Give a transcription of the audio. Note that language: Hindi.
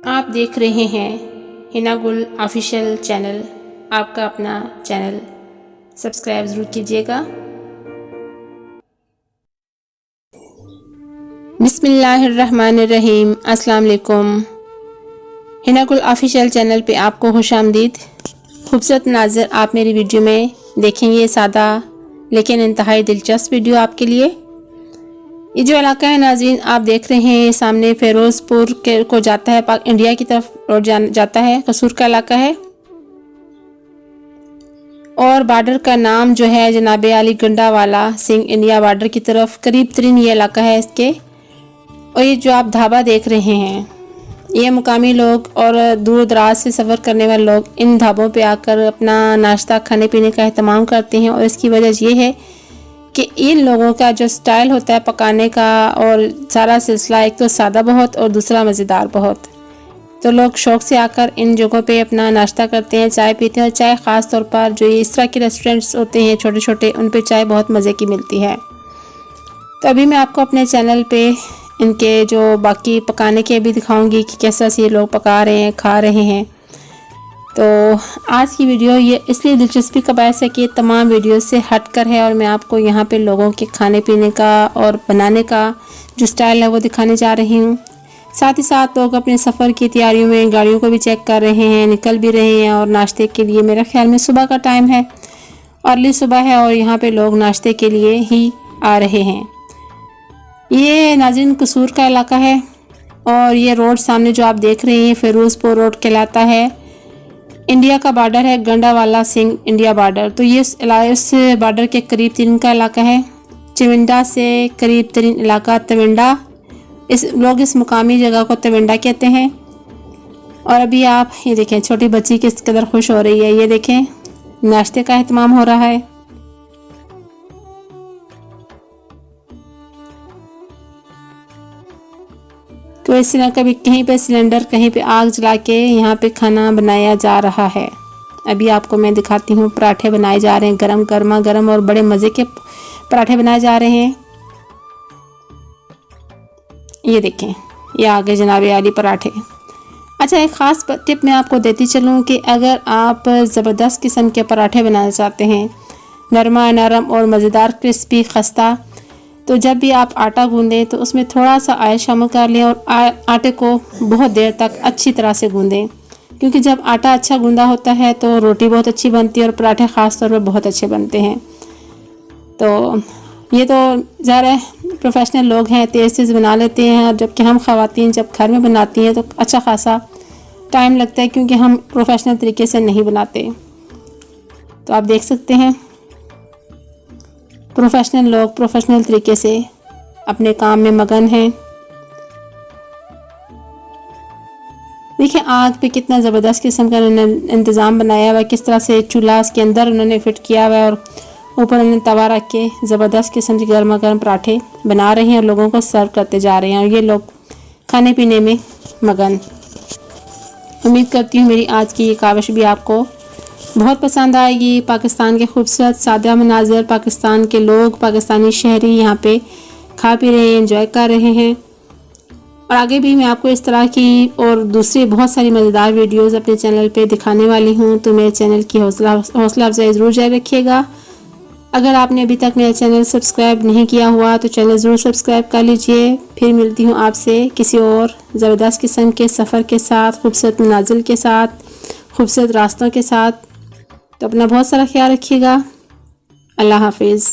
आप देख रहे हैं हिना गुल ऑफिशियल चैनल। आपका अपना चैनल सब्सक्राइब ज़रूर कीजिएगा। बिस्मिल्लाहिर्रहमानिर्रहीम। अस्सलाम वालेकुम। हिना गुल ऑफिशियल चैनल पे आपको खुशामदीद। खूबसूरत नाज़र आप मेरी वीडियो में देखेंगे। सादा लेकिन इंतहाई दिलचस्प वीडियो आपके लिए। ये जो इलाका है नाज़रीन, आप देख रहे हैं सामने फ़िरोज़पुर के को जाता है, इंडिया की तरफ रोड जाता है। कसूर का इलाका है और बॉर्डर का नाम जो है जनाब अली गंडावाला सिंह इंडिया बॉर्डर की तरफ करीब तरीन ये इलाका है इसके। और ये जो आप ढाबा देख रहे हैं, ये मुकामी लोग और दूर दराज से सफ़र करने वाले लोग इन ढाबों पे आकर अपना नाश्ता खाने पीने का एहतमाम करते हैं। और इसकी वजह ये है कि इन लोगों का जो स्टाइल होता है पकाने का और सारा सिलसिला, एक तो सादा बहुत और दूसरा मज़ेदार बहुत। तो लोग शौक़ से आकर इन जगहों पे अपना नाश्ता करते हैं, चाय पीते हैं। और चाय ख़ास तौर पर जो इस तरह के रेस्टोरेंट्स होते हैं छोटे छोटे, उन पे चाय बहुत मज़े की मिलती है। तो अभी मैं आपको अपने चैनल पे इनके जो बाकी पकाने के भी दिखाऊंगी कि कैसा से ये लोग पका रहे हैं, खा रहे हैं। तो आज की वीडियो ये इसलिए दिलचस्पी का बायस है कि तमाम वीडियो से हटकर है और मैं आपको यहाँ पे लोगों के खाने पीने का और बनाने का जो स्टाइल है वो दिखाने जा रही हूँ। साथ ही साथ लोग अपने सफ़र की तैयारियों में गाड़ियों को भी चेक कर रहे हैं, निकल भी रहे हैं। और नाश्ते के लिए मेरा ख्याल में सुबह का टाइम है, अर्ली सुबह है और यहाँ पे लोग नाश्ते के लिए ही आ रहे हैं। ये नाज़रीन कसूर का इलाका है और ये रोड सामने जो आप देख रहे हैं फ़िरोज़पुर रोड कहलाता है। इंडिया का बॉर्डर है गंडावाला सिंह इंडिया बॉर्डर। तो ये इस बॉर्डर के करीब तरीन का इलाका है। चिविंडा से करीब तरीन इलाका तविंडा, लोग इस मुकामी जगह को तविंडा कहते हैं। और अभी आप ये देखें छोटी बच्ची किस कदर खुश हो रही है। ये देखें नाश्ते का एहतमाम हो रहा है। तो इस तरह कभी कहीं पे सिलेंडर, कहीं पे आग जला के यहाँ पे खाना बनाया जा रहा है। अभी आपको मैं दिखाती हूँ, पराठे बनाए जा रहे हैं, गरम गर्मा गर्म और बड़े मज़े के पराठे बनाए जा रहे हैं। ये देखें, ये आगे जनाब आली पराठे। अच्छा, एक ख़ास टिप मैं आपको देती चलूँ कि अगर आप ज़बरदस्त किस्म के पराठे बनाना चाहते हैं, नरमा नरम और मज़ेदार क्रिस्पी खस्ता, तो जब भी आप आटा गूंदें तो उसमें थोड़ा सा ऑयल शामिल कर लें और आटे को बहुत देर तक अच्छी तरह से गूंदें। क्योंकि जब आटा अच्छा गूंदा होता है तो रोटी बहुत अच्छी बनती है और पराठे ख़ास तौर पर बहुत अच्छे बनते हैं। तो ये तो ज़रा प्रोफेशनल लोग हैं, तेज़ तेज़ बना लेते हैं। और जबकि हम ख़वातीन जब घर में बनाती हैं तो अच्छा खासा टाइम लगता है, क्योंकि हम प्रोफेशनल तरीके से नहीं बनाते। तो आप देख सकते हैं प्रोफेशनल लोग प्रोफेशनल तरीके से अपने काम में मगन हैं। देखिए आग पे कितना ज़बरदस्त किस्म का उन्होंने इंतज़ाम बनाया हुआ है, किस तरह से चूल्हा के अंदर उन्होंने फिट किया हुआ है और ऊपर उन्होंने तवा रख के ज़बरदस्त किस्म के गर्मा गर्म पराठे बना रहे हैं और लोगों को सर्व करते जा रहे हैं। और ये लोग खाने पीने में मगन। उम्मीद करती हूँ मेरी आज की ये काविश भी आपको बहुत पसंद आएगी। पाकिस्तान के खूबसूरत सादा मनाज़र, पाकिस्तान के लोग, पाकिस्तानी शहरी यहाँ पे खा पी रहे हैं, एंजॉय कर रहे हैं। और आगे भी मैं आपको इस तरह की और दूसरी बहुत सारी मज़ेदार वीडियोस अपने चैनल पे दिखाने वाली हूँ। तो मेरे चैनल की हौसला अफजाई ज़रूर जारी रखिएगा। अगर आपने अभी तक मेरा चैनल सब्सक्राइब नहीं किया हुआ तो चैनल ज़रूर सब्सक्राइब कर लीजिए। फिर मिलती हूँ आपसे किसी और ज़बरदस्त किस्म के सफ़र के साथ, खूबसूरत मनाज़िल के साथ, खूबसूरत रास्तों के साथ। तो अपना बहुत सारा ख्याल रखिएगा। अल्लाह हाफिज़।